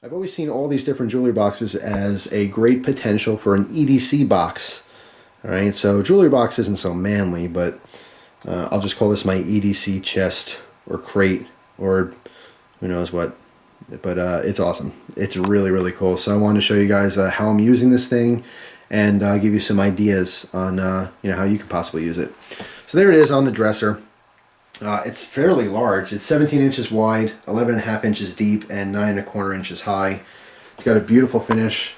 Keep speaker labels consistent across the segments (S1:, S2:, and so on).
S1: I've always seen all these different jewelry boxes as a great potential for an EDC box. Alright, so jewelry box isn't so manly, but I'll just call this my EDC chest or crate or who knows what. But it's awesome. It's really, really cool. So I wanted to show you guys how I'm using this thing and give you some ideas on how you can possibly use it. So there it is on the dresser. It's fairly large. It's 17 inches wide, 11.5 inches deep, and 9.25 inches high. It's got a beautiful finish,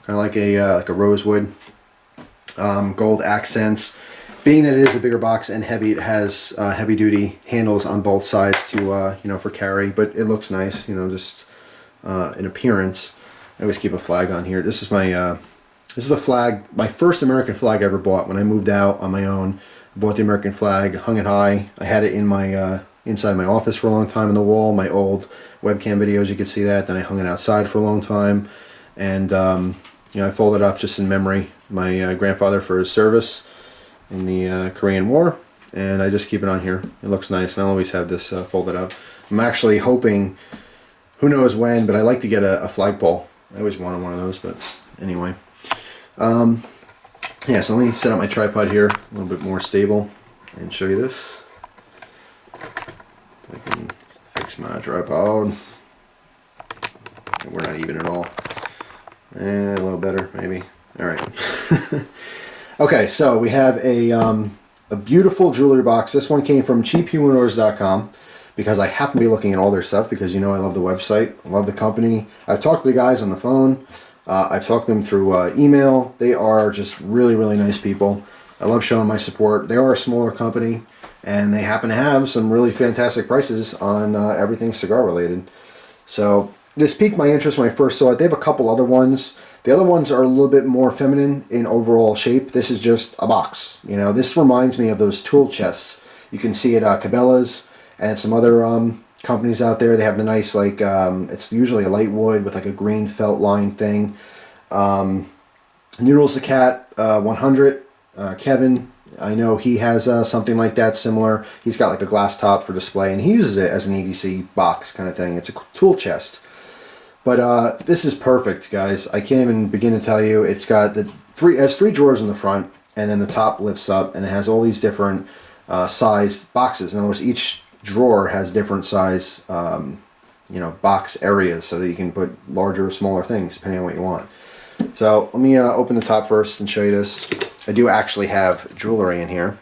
S1: kind of like a rosewood. Gold accents. Being that it is a bigger box and heavy, it has heavy-duty handles on both sides to for carry. But it looks nice, just in appearance. I always keep a flag on here. This is the flag, my first American flag I ever bought when I moved out on my own. Bought the American flag, hung it high. I had it in my inside my office for a long time on the wall. My old webcam videos, you could see that. Then I hung it outside for a long time, and I folded up just in memory my grandfather for his service in the Korean War, and I just keep it on here. It looks nice, and I always have this folded up. I'm actually hoping, who knows when, but I like to get a flagpole. I always wanted one of those, but anyway. Yeah, so let me set up my tripod here a little bit more stable and show you this. I can fix my tripod. We're not even at all. A little better, maybe. All right. Okay, so we have a beautiful jewelry box. This one came from cheaphumidors.com because I happen to be looking at all their stuff because I love the website. I love the company. I've talked to the guys on the phone. I've talked to them through email. They are just really, really nice people. I love showing my support. They are a smaller company, and they happen to have some really fantastic prices on everything cigar related. So this piqued my interest when I first saw it. They have a couple other ones. The other ones are a little bit more feminine in overall shape. This is just a box. This reminds me of those tool chests. You can see it at Cabela's and some other companies out there. They have the nice, it's usually a light wood with like a green felt line thing. Noodles the Cat 100, Kevin, I know he has something like that similar. He's got like a glass top for display, and he uses it as an EDC box kind of thing. It's a tool chest. But this is perfect, guys. I can't even begin to tell you. It's got it has three drawers in the front, and then the top lifts up, and it has all these different sized boxes. In other words, each drawer has different size box areas so that you can put larger or smaller things depending on what you want. So let me open the top first and show you this. I do actually have jewelry in here,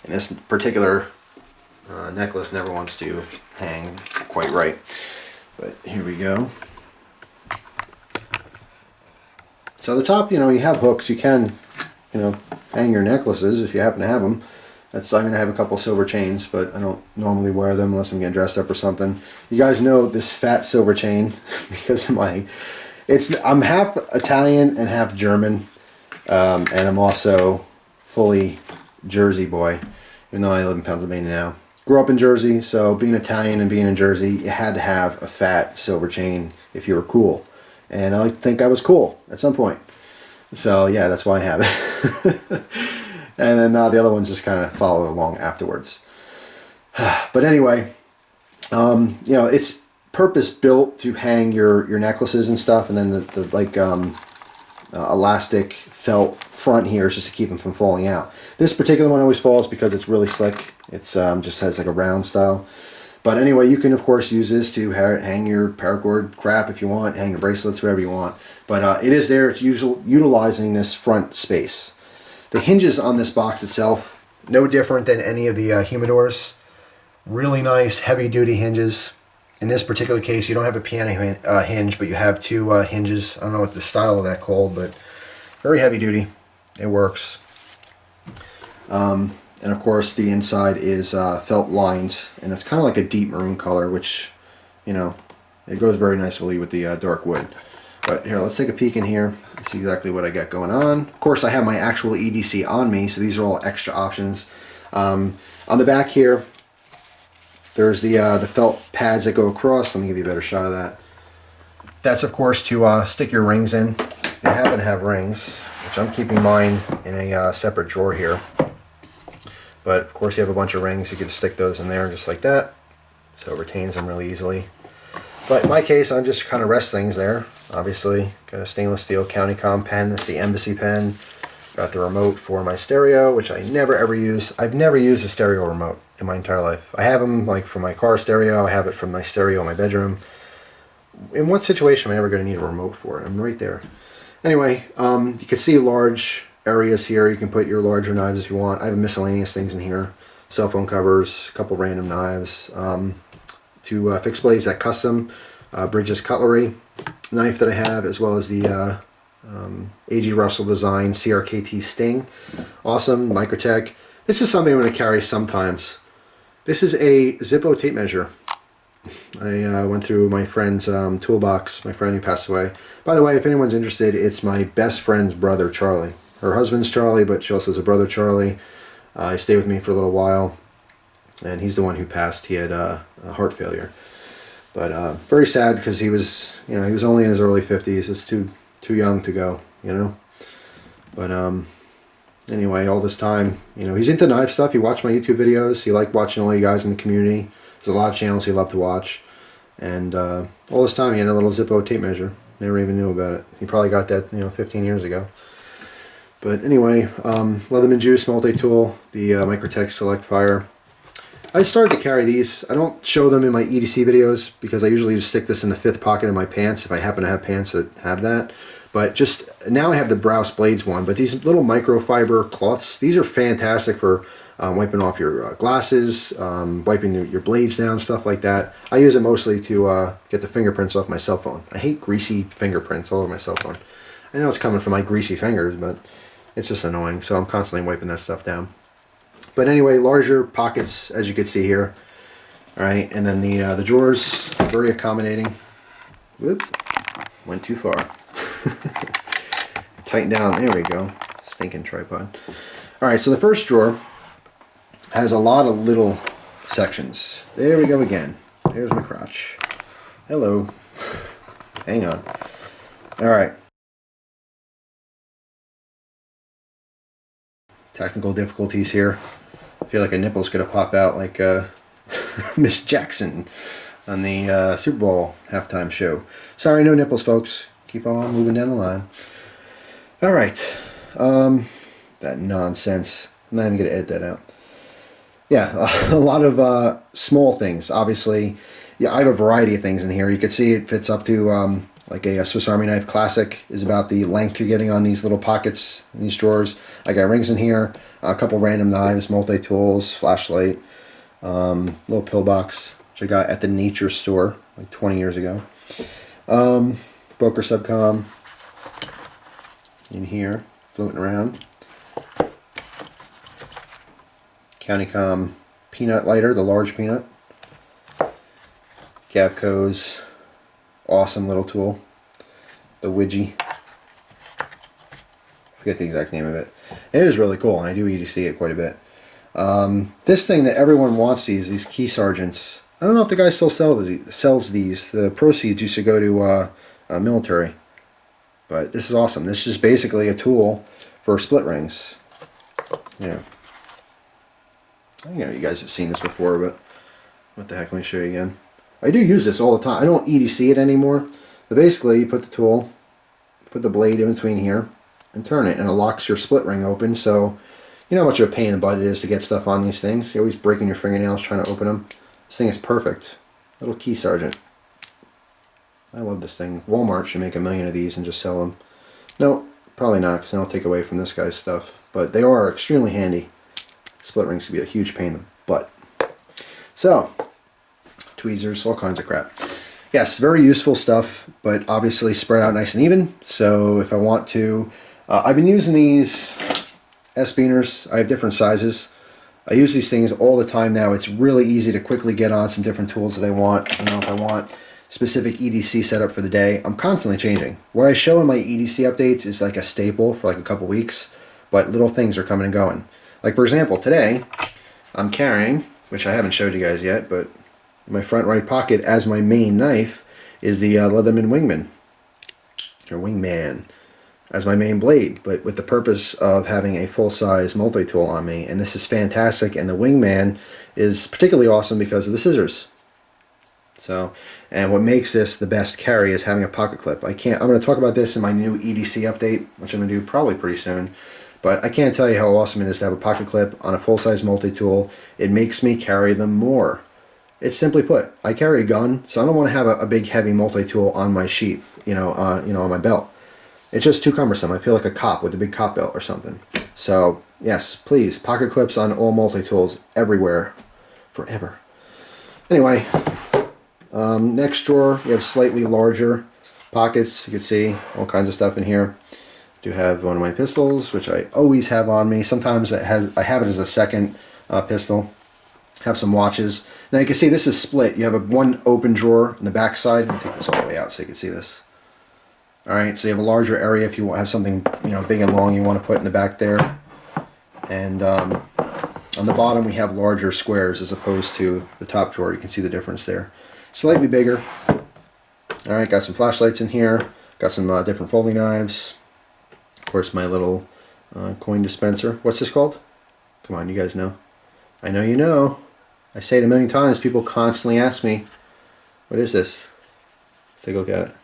S1: and this particular necklace never wants to hang quite right, but here we go. So the top, you have hooks. You can hang your necklaces if you happen to have them. I'm going to have a couple silver chains, but I don't normally wear them unless I'm getting dressed up or something. You guys know this fat silver chain because of I'm half Italian and half German, and I'm also fully Jersey boy, even though I live in Pennsylvania now. Grew up in Jersey, so being Italian and being in Jersey, you had to have a fat silver chain if you were cool. And I think I was cool at some point. So yeah, that's why I have it. And then the other ones just kind of follow along afterwards. But anyway, it's purpose built to hang your necklaces and stuff, and then the elastic felt front here is just to keep them from falling out. This particular one always falls because it's really slick. It's just has like a round style. But anyway, you can of course use this to hang your paracord crap if you want, hang your bracelets, whatever you want. But it is there. It's utilizing this front space. The hinges on this box itself, no different than any of the humidors. Really nice heavy-duty hinges. In this particular case, you don't have a piano hinge, but you have two hinges. I don't know what the style of that called, but very heavy-duty. It works. And of course, the inside is felt lined, and it's kind of like a deep maroon color, which, it goes very nicely with the dark wood. But here, let's take a peek in here and see exactly what I got going on. Of course, I have my actual EDC on me, so these are all extra options. On the back here, there's the felt pads that go across. Let me give you a better shot of that. That's, of course, to stick your rings in. If you happen to have rings, which I'm keeping mine in a separate drawer here. But, of course, you have a bunch of rings. You can stick those in there just like that, so it retains them really easily. But in my case, I just kind of rest things there. Obviously, got a stainless steel Countycom pen. It's the Embassy pen. Got the remote for my stereo, which I never ever use. I've never used a stereo remote in my entire life. I have them like for my car stereo. I have it from my stereo in my bedroom. In what situation am I ever going to need a remote for it? I'm right there. Anyway, you can see large areas here. You can put your larger knives if you want. I have miscellaneous things in here. Cell phone covers, a couple random knives. To fix blades, that custom Bridges cutlery knife that I have, as well as the A.G. Russell design CRKT Sting. Awesome, Microtech. This is something I'm going to carry sometimes. This is a Zippo tape measure. I went through my friend's toolbox, my friend who passed away. By the way, if anyone's interested, it's my best friend's brother, Charlie. Her husband's Charlie, but she also has a brother, Charlie. He stayed with me for a little while, and he's the one who passed. He had a heart failure. But very sad because he was, he was only in his early 50s. It's too young to go, But anyway, all this time, he's into knife stuff. He watched my YouTube videos. He liked watching all you guys in the community. There's a lot of channels he loved to watch. And all this time he had a little Zippo tape measure. Never even knew about it. He probably got that, 15 years ago. But anyway, Leatherman Juice multi-tool, the Microtech Select Fire. I started to carry these. I don't show them in my EDC videos because I usually just stick this in the 5th pocket of my pants if I happen to have pants that have that. But just now I have the Browse Blades one. But these little microfiber cloths, these are fantastic for wiping off your glasses, wiping your blades down, stuff like that. I use it mostly to get the fingerprints off my cell phone. I hate greasy fingerprints all over my cell phone. I know it's coming from my greasy fingers, but it's just annoying. So I'm constantly wiping that stuff down. But anyway, larger pockets, as you can see here. All right, and then the drawers, very accommodating. Whoop, went too far. Tighten down, there we go. Stinking tripod. All right, so the first drawer has a lot of little sections. There we go again. There's my crotch. Hello. Hang on. All right. Technical difficulties here. I feel like a nipple's gonna pop out like Miss Jackson on the Super Bowl halftime show. Sorry, no nipples, folks. Keep on moving down the line. All right. That nonsense. I'm not even gonna edit that out. Yeah, a lot of small things. Obviously, yeah, I have a variety of things in here. You can see it fits up to like a Swiss Army knife classic is about the length you're getting on these little pockets in these drawers. I got rings in here, a couple random knives, multi-tools, flashlight, little pillbox, which I got at the Nature store like 20 years ago. Boker Subcom in here, floating around. Countycom peanut lighter, the large peanut. Gavco's awesome little tool, the Widgie. Forget the exact name of it. It is really cool, and I do EDC it quite a bit. This thing that everyone wants, these key sergeants. I don't know if the guy still sells these. The proceeds used to go to military. But this is awesome. This is basically a tool for split rings. Yeah. You guys have seen this before, but what the heck, let me show you again. I do use this all the time. I don't EDC it anymore. But basically, you put the tool, put the blade in between here, and turn it, and it locks your split ring open. So, you know how much of a pain in the butt it is to get stuff on these things. You're always breaking your fingernails trying to open them. This thing is perfect. Little key sergeant. I love this thing. Walmart should make 1 million of these and just sell them. No, probably not, because then I'll take away from this guy's stuff. But they are extremely handy. Split rings can be a huge pain in the butt. So, tweezers, all kinds of crap. Yes, very useful stuff, but obviously spread out nice and even. So if I want to, I've been using these S-Beaners. I have different sizes. I use these things all the time now. It's really easy to quickly get on some different tools that I want. If I want specific EDC setup for the day, I'm constantly changing. What I show in my EDC updates is like a staple for like a couple weeks, but little things are coming and going. Like for example, today I'm carrying, which I haven't showed you guys yet, but in my front right pocket as my main knife is the Leatherman Wingman, or Wingman, as my main blade, but with the purpose of having a full-size multi-tool on me. And this is fantastic, and the Wingman is particularly awesome because of the scissors. So, and what makes this the best carry is having a pocket clip. I'm going to talk about this in my new EDC update, which I'm going to do probably pretty soon. But I can't tell you how awesome it is to have a pocket clip on a full-size multi-tool. It makes me carry them more. It's simply put, I carry a gun, so I don't want to have a big heavy multi-tool on my sheath, on my belt. It's just too cumbersome. I feel like a cop with a big cop belt or something. So, yes, please, pocket clips on all multi-tools everywhere, forever. Anyway, next drawer, we have slightly larger pockets. You can see all kinds of stuff in here. I do have one of my pistols, which I always have on me. Sometimes I have it as a second pistol. Have some watches. Now you can see this is split. You have one open drawer on the back side. Let me take this all the way out so you can see this. All right, so you have a larger area if you have something big and long you want to put in the back there. And on the bottom we have larger squares as opposed to the top drawer. You can see the difference there. Slightly bigger. All right, got some flashlights in here. Got some different folding knives. Of course, my little coin dispenser. What's this called? Come on, you guys know. I know you know. I say it a million times. People constantly ask me, what is this? Let's take a look at it.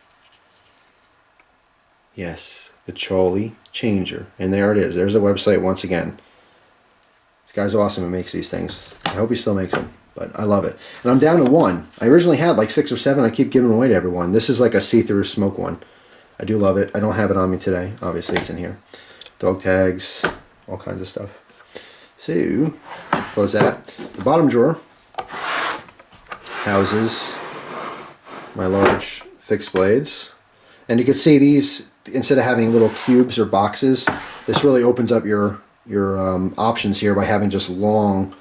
S1: Yes, the Trolley Changer. And there it is. There's the website once again. This guy's awesome and makes these things. I hope he still makes them, but I love it. And I'm down to one. I originally had like 6 or 7. I keep giving them away to everyone. This is like a see-through smoke one. I do love it. I don't have it on me today. Obviously, it's in here. Dog tags, all kinds of stuff. So, close that. The bottom drawer houses my large fixed blades. And you can see these, instead of having little cubes or boxes, this really opens up your options here by having just long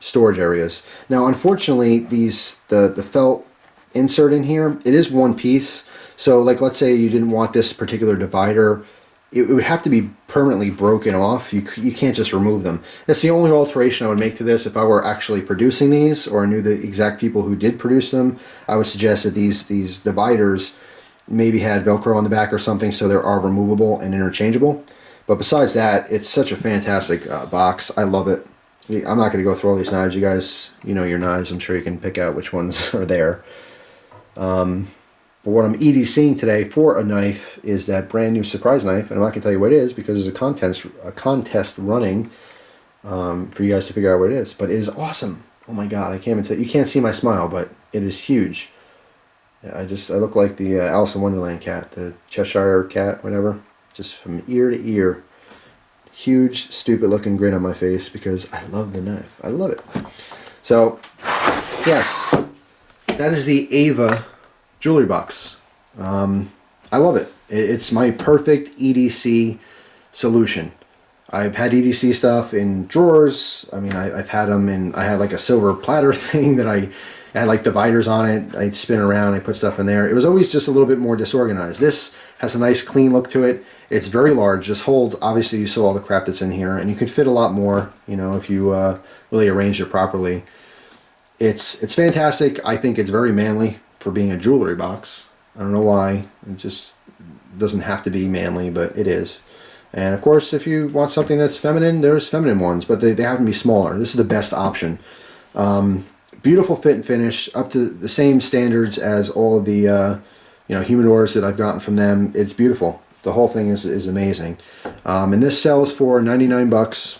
S1: storage areas. Now, unfortunately, the felt insert in here, it is one piece. So, like, let's say you didn't want this particular divider, it would have to be permanently broken off. You can't just remove them. That's the only alteration I would make to this. If I were actually producing these, or I knew the exact people who did produce them, I would suggest that these dividers maybe had Velcro on the back or something, so they are removable and interchangeable. But besides that, it's such a fantastic box. I love it. I'm not going to go through all these knives. You guys, you know your knives. I'm sure you can pick out which ones are there. But what I'm EDCing today for a knife is that brand new surprise knife, and I'm not going to tell you what it is because there's a contest running for you guys to figure out what it is. But it is awesome. Oh my God, I can't even tell you. You can't see my smile, but it is huge. I look like the Alice in Wonderland cat, the Cheshire cat, whatever. Just from ear to ear. Huge, stupid looking grin on my face because I love the knife. I love it. So, yes, that is the Ava jewelry box. I love it. It's my perfect EDC solution. I've had EDC stuff in drawers. I mean, I've had them in, I had like a silver platter thing that I had like dividers on it. I'd spin around, I put stuff in there. It was always just a little bit more disorganized. This has a nice clean look to it. It's very large. Just holds, obviously you saw all the crap that's in here, and you can fit a lot more, if you really arrange it properly. It's fantastic. I think it's very manly for being a jewelry box. I don't know why. It just doesn't have to be manly, but it is. And of course, if you want something that's feminine, there's feminine ones, but they have to be smaller. This is the best option. Beautiful fit and finish, up to the same standards as all of the humidors that I've gotten from them. It's beautiful. The whole thing is amazing. And this sells for 99 bucks.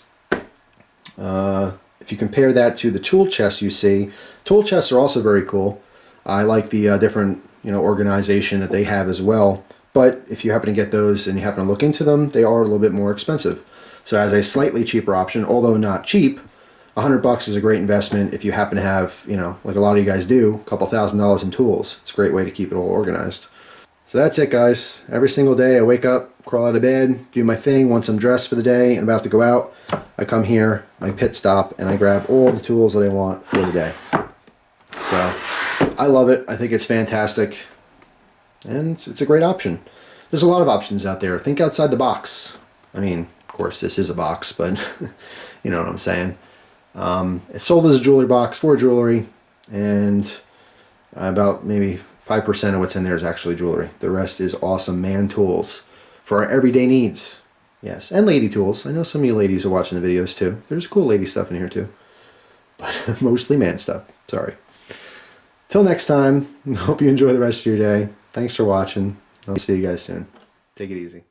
S1: If you compare that to the tool chests you see, tool chests are also very cool. I like the different organization that they have as well. But if you happen to get those and you happen to look into them, they are a little bit more expensive. So as a slightly cheaper option, although not cheap, 100 bucks is a great investment if you happen to have, like a lot of you guys do, a couple $1,000s in tools. It's a great way to keep it all organized. So that's it, guys. Every single day I wake up, crawl out of bed, do my thing. Once I'm dressed for the day and about to go out, I come here, I pit stop, and I grab all the tools that I want for the day. So I love it. I think it's fantastic. And it's a gret option. There's a lot of options out there. Think outside the box. I mean, of course, this is a box, but you know what I'm saying. It's sold as a jewelry box for jewelry, and about maybe 5% of what's in there is actually jewelry. The rest is awesome man tools for our everyday needs. Yes, and lady tools. I know some of you ladies are watching the videos too. There's cool lady stuff in here too. But mostly man stuff. Sorry. Till next time, hope you enjoy the rest of your day. Thanks for watching. I'll see you guys soon. Take it easy.